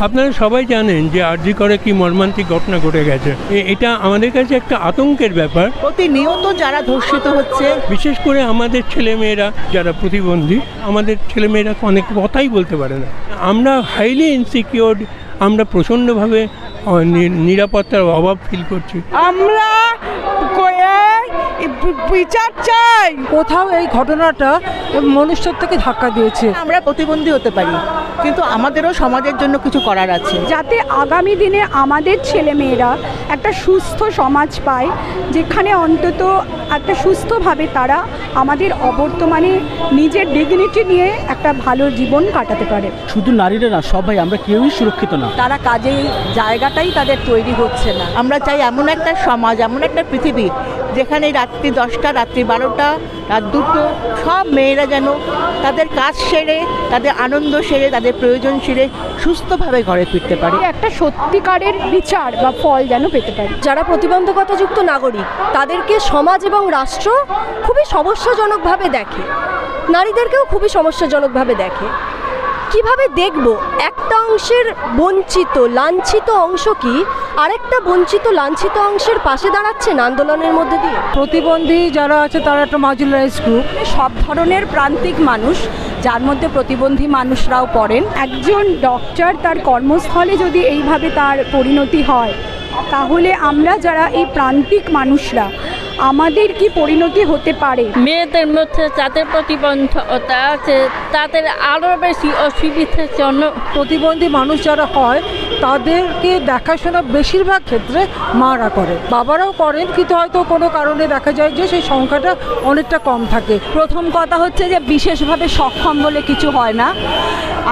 আপনারা সবাই জানেন যে আরজি করে কি মর্মান্তিক ঘটনা ঘটে গেছে, এটা আমাদের কাছে একটা আতঙ্কের ব্যাপার। প্রতিনিয়ত যারা ধর্ষিত হচ্ছে, বিশেষ করে আমাদের ছেলেমেয়েরা যারা প্রতিবন্ধী, আমাদের ছেলেমেয়েরা অনেক কথাই বলতে পারে না। আমরা হাইলি ইনসিকিউরড, আমরা প্রচণ্ডভাবে নিরাপত্তার অভাব ফিল করছি। আমরা বিচার চাই। কোথাও এই ঘটনাটা মনুষ্যত্বকে ধাক্কা দিয়েছে। আমরা প্রতিবন্ধী হতে পারি, কিন্তু আমাদেরও সমাজের জন্য কিছু করার আছে, যাতে আগামী দিনে আমাদের ছেলেমেয়েরা একটা সুস্থ সমাজ পায়, যেখানে অন্তত একটা সুস্থভাবে তারা আমাদের অবর্তমানে নিজের ডিগনিটি নিয়ে একটা ভালো জীবন কাটাতে পারে। শুধু নারীরা না, সবাই আমরা কেউই সুরক্ষিত না। তারা কাজেই জায়গাটাই তাদের তৈরি হচ্ছে না। আমরা চাই এমন একটা সমাজ, এমন একটা পৃথিবী যেখানে রাত্রি 10টা, রাত্রি 12টা, রাত 2টো সব মেয়েরা যেন তাদের কাজ সেরে, তাদের আনন্দ সেরে, তাদের প্রয়োজন সেরে সুস্থভাবে ঘরে ফিরতে পারে। একটা সত্যিকারের বিচার বা ফল যেন পেতে পারে। যারা প্রতিবন্ধকতাযুক্ত নাগরিক, তাদেরকে সমাজ এবং রাষ্ট্র খুবই সমস্যাজনকভাবে দেখে, নারীদেরকেও খুবই সমস্যাজনকভাবে দেখে। কিভাবে দেখব একটা অংশের বঞ্চিত লাঞ্ছিত অংশ কি আরেকটা বঞ্চিত লাঞ্ছিত অংশের পাশে দাঁড়াচ্ছেন আন্দোলনের মধ্যে দিয়ে? প্রতিবন্ধী যারা আছে তারা একটা মার্জিনালাইজ গ্রুপ, সব ধরনের প্রান্তিক মানুষ, যার মধ্যে প্রতিবন্ধী মানুষরাও পড়েন। একজন ডক্টর তার কর্মস্থলে যদি এইভাবে তার পরিণতি হয়, তাহলে আমরা যারা এই প্রান্তিক মানুষরা, আমাদের কি পরিণতি হতে পারে? মেয়েদের মধ্যে যাদের প্রতিবন্ধকতা আছে তাদের আরও বেশি অসুবিধার জন্য। প্রতিবন্ধী মানুষ যারা হয় তাদেরকে দেখাশোনা বেশিরভাগ ক্ষেত্রে মারা করে, বাবারাও করেন, কিন্তু হয়তো কোনো কারণে দেখা যায় যে সেই সংখ্যাটা অনেকটা কম থাকে। প্রথম কথা হচ্ছে যে বিশেষভাবে সক্ষম বলে কিছু হয় না।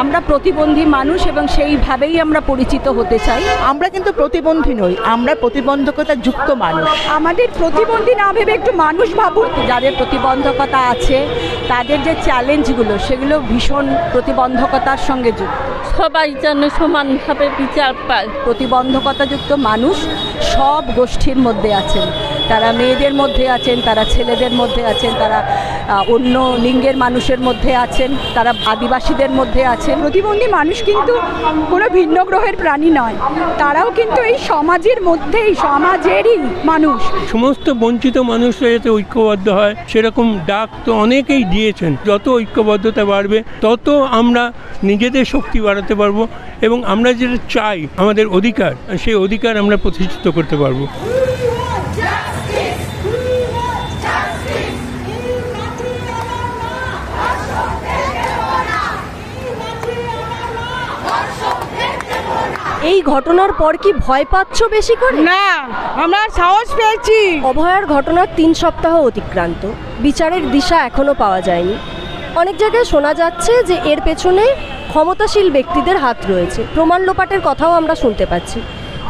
আমরা প্রতিবন্ধী মানুষ এবং সেইভাবেই আমরা পরিচিত হতে চাই। আমরা কিন্তু প্রতিবন্ধী নই, আমরা প্রতিবন্ধকতা যুক্ত মানুষ। আমাদের প্রতিবন্ধী না ভেবে একটু মানুষ ভাবুন। যাদের প্রতিবন্ধকতা আছে তাদের যে চ্যালেঞ্জগুলো, সেগুলো ভীষণ প্রতিবন্ধকতার সঙ্গে যুক্ত। সবাই যেন সমানভাবে বিচার পায়। প্রতিবন্ধকতাযুক্ত মানুষ সব গোষ্ঠীর মধ্যে আছেন, তারা মেয়েদের মধ্যে আছেন, তারা ছেলেদের মধ্যে আছেন, তারা অন্য লিঙ্গের মানুষের মধ্যে আছেন, তারা আদিবাসীদের মধ্যে আছেন। প্রতিবন্ধী মানুষ কিন্তু কোনো ভিন্ন গ্রহের প্রাণী নয়, তারাও কিন্তু এই সমাজের মধ্যেই, সমাজেরই মানুষ। সমস্ত বঞ্চিত মানুষরা যাতে ঐক্যবদ্ধ হয়, সেরকম ডাক তো অনেকেই দিয়েছেন। যত ঐক্যবদ্ধতা বাড়বে তত আমরা নিজেদের শক্তি বাড়াতে পারবো এবং আমরা যেটা চাই, আমাদের অধিকার, সেই অধিকার আমরা প্রতিষ্ঠিত করতে পারবো। এই ঘটনার পর কি ভয় পাচ্ছ বেশি করে? না, আমরা সাহস পেয়েছি। অভয়ার ঘটনার 3 সপ্তাহ অতিক্রান্ত, বিচারের দিশা এখনো পাওয়া যায়নি। অনেক জায়গায় শোনা যাচ্ছে যে এর পেছনে ক্ষমতাশীল ব্যক্তিদের হাত রয়েছে, প্রমাণ লোপাটের কথাও আমরা শুনতে পাচ্ছি।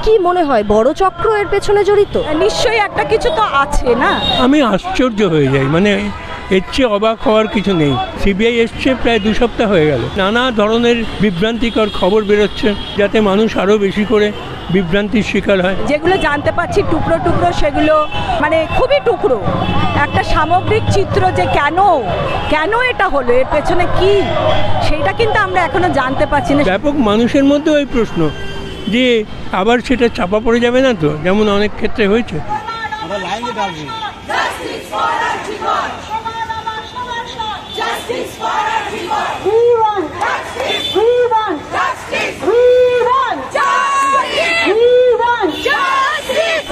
কি মনে হয়, বড় চক্র এর পেছনে জড়িত? নিশ্চয়ই একটা কিছু তো আছে না? আমি আশ্চর্য হয়ে যাই, মানে এর চেয়ে অবাক হওয়ার কিছু নেই। সিবিআই এসছে প্রায় 2 সপ্তাহ হয়ে গেল, নানা ধরনের বিভ্রান্তিকর খবর বেরোচ্ছে, যাতে মানুষ আরও বেশি করে বিভ্রান্তির শিকার হয়। যেগুলো জানতে পারছি টুকরো টুকরো, সেগুলো মানে খুবই টুকরো। একটা সামগ্রিক চিত্র যে কেন এটা হলো, এর পেছনে কি, সেইটা কিন্তু আমরা এখনো জানতে পারছি না। ব্যাপক মানুষের মধ্যেও এই প্রশ্ন যে আবার সেটা চাপা পড়ে যাবে না তো, যেমন অনেক ক্ষেত্রে হয়েছে।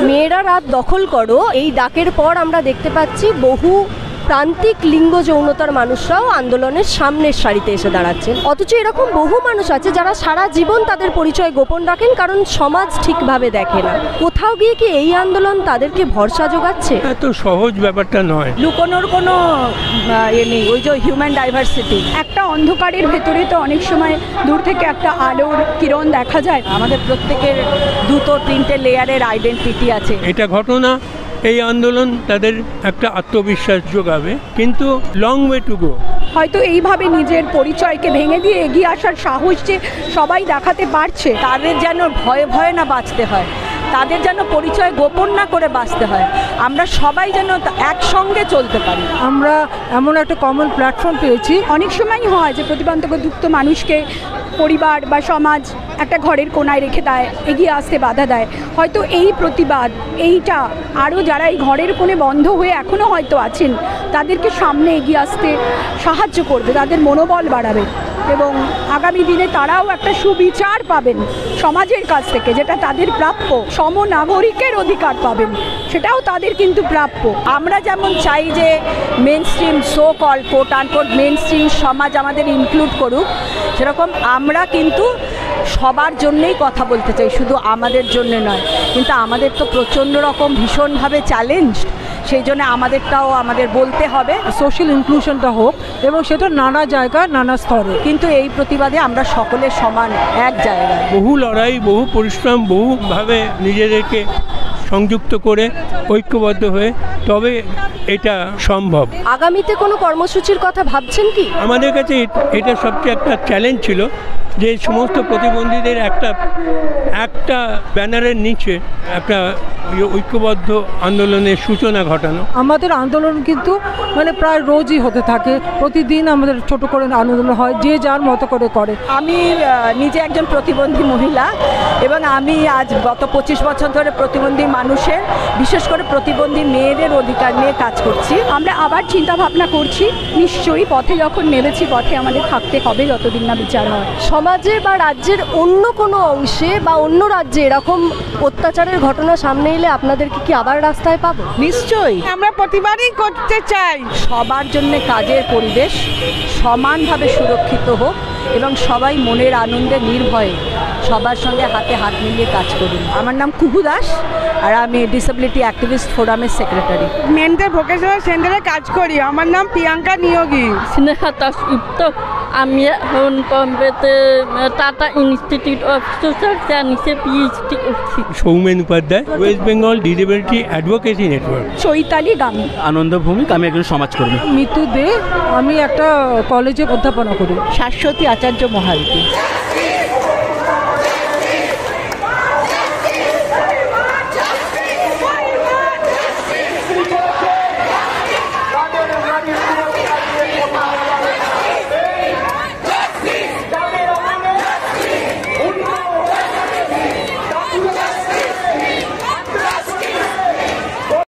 মেয়েরা রাত দখল করো, এই ডাকের পর আমরা দেখতে পাচ্ছি বহু প্রান্তিক লিঙ্গ যৌনতার মানুষরাও আন্দোলনের সামনের সারিতে এসে দাঁড়াচ্ছেন। অথচ এরকম বহু মানুষ আছে যারা সারা জীবন তাদের পরিচয় গোপন রাখেন, কারণ সমাজ ঠিকভাবে দেখে না। কোথাও গিয়ে কি এই আন্দোলন তাদেরকে ভরসা যোগাচ্ছে? এত সহজ ব্যাপারটা নয়, লুকোনোর কোনো নেই। ওই যে হিউম্যান ডাইভার্সিটি, একটা অন্ধকারের ভেতরে তো অনেক সময় দূর থেকে একটা আলোর কিরণ দেখা যায়। আমাদের প্রত্যেকের 2-3টে লেয়ারের আইডেন্টিটি আছে। এটা ঘটনা, এই আন্দোলন তাদের একটা আত্মবিশ্বাস যোগাবে, কিন্তু লং ওয়ে টু গো। হয়তো এইভাবে নিজের পরিচয়কে ভেঙে দিয়ে এগিয়ে আসার সাহস যে সবাই দেখাতে পারছে, তাদের যেন ভয়ে ভয়ে না বাঁচতে হয়, তাদের যেন পরিচয় গোপন না করে বাঁচতে হয়। আমরা সবাই যেন একসঙ্গে চলতে পারি। আমরা এমন একটা কমন প্ল্যাটফর্ম পেয়েছি। অনেক সময়ই হয় যে প্রতিবন্ধকযুক্ত মানুষকে পরিবার বা সমাজ একটা ঘরের কোনায় রেখে দেয়, এগিয়ে আসতে বাধা দেয়। হয়তো এই প্রতিবাদ এইটা আরও যারা এই ঘরের কোণে বন্ধ হয়ে এখনও হয়তো আছেন তাদেরকে সামনে এগিয়ে আসতে সাহায্য করবে, তাদের মনোবল বাড়াবে এবং আগামী দিনে তারাও একটা সুবিচার পাবেন সমাজের কাছ থেকে, যেটা তাদের প্রাপ্য। সমনাগরিকের অধিকার পাবেন, সেটাও তাদের কিন্তু প্রাপ্য। আমরা যেমন চাই যে mainstream so call quote unquote mainstream সমাজ আমাদের ইনক্লুড করুক, সেরকম আমরা কিন্তু সবার জন্যেই কথা বলতে চাই, শুধু আমাদের জন্য নয়। কিন্তু আমাদের তো প্রচণ্ড রকম ভীষণভাবে চ্যালেঞ্জ, সেই জন্য আমাদেরটাও আমাদের বলতে হবে। সোশ্যাল ইনক্লুশনটা হোক এবং সেটা নানা জায়গায় নানা স্তরে। কিন্তু এই প্রতিবাদে আমরা সকলে সমান এক জায়গায়। বহু লড়াই, বহু পরিশ্রম, বহুভাবে নিজেদেরকে সংযুক্ত করে ঐক্যবদ্ধ হয়ে তবে এটা সম্ভব। আগামীতে কোনো কর্মসূচির কথা ভাবছেন কি? আমাদের কাছে এটা সবচেয়ে একটা চ্যালেঞ্জ ছিল যে সমস্ত প্রতিবন্ধীদের একটা ব্যানারের নিচে একটা ঐক্যবদ্ধ আন্দোলনের সূচনা ঘটানো। আমাদের আন্দোলন কিন্তু মানে প্রায় রোজই হতে থাকে, প্রতিদিন আমাদের ছোট করে আন্দোলন হয়, যে যার মতো করে করে। আমি নিজে একজন প্রতিবন্ধী মহিলা এবং আমি আজ গত 25 বছর ধরে প্রতিবন্ধী মানুষের, বিশেষ করে প্রতিবন্ধী মেয়েদের অধিকার নিয়ে কাজ করছি। আমরা আবার চিন্তা ভাবনা করছি, নিশ্চয়ই পথে যখন নেমেছি পথে আমাদের থাকতে হবে যতদিন না বিচার হয়। সমাজে বা রাজ্যের অন্য কোনো অংশে বা অন্য রাজ্যে এরকম অত্যাচারের ঘটনা সামনে এলে আপনাদেরকে কি আবার রাস্তায় পাবো? নিশ্চয়ই আমরা প্রতিবারই করতে চাই। সবার জন্য কাজের পরিবেশ সমানভাবে সুরক্ষিত হোক এবং সবাই মনের আনন্দে নির্ভয়ে সবার সঙ্গে হাতে হাত মিলিয়ে কাজ করুন। আমার নাম কুহু দাস আর আমি ডিসেবিলিটি অ্যাক্টিভিস্ট ফোরামের সেক্রেটারি। মেনদের ভোকেশনাল সেন্টারে কাজ করি। আমার নাম প্রিয়াঙ্কা নিয়োগী। স্নেহা দাস গুপ্ত, আমি এখন বম্বেতে টাটা ইনস্টিটিউট অফ সোশ্যাল সায়েন্সে পিএইচডি করছি। Soumen Upadhyay, west Bengal disability advocacy network. Chaitali Gami. Anand Bhowmik, আমি একজন সমাজকর্মী। মিতু দে, আমি একটা কলেজে অধ্যাপনা করি। শাশ্বতী আচার্য মহারতী।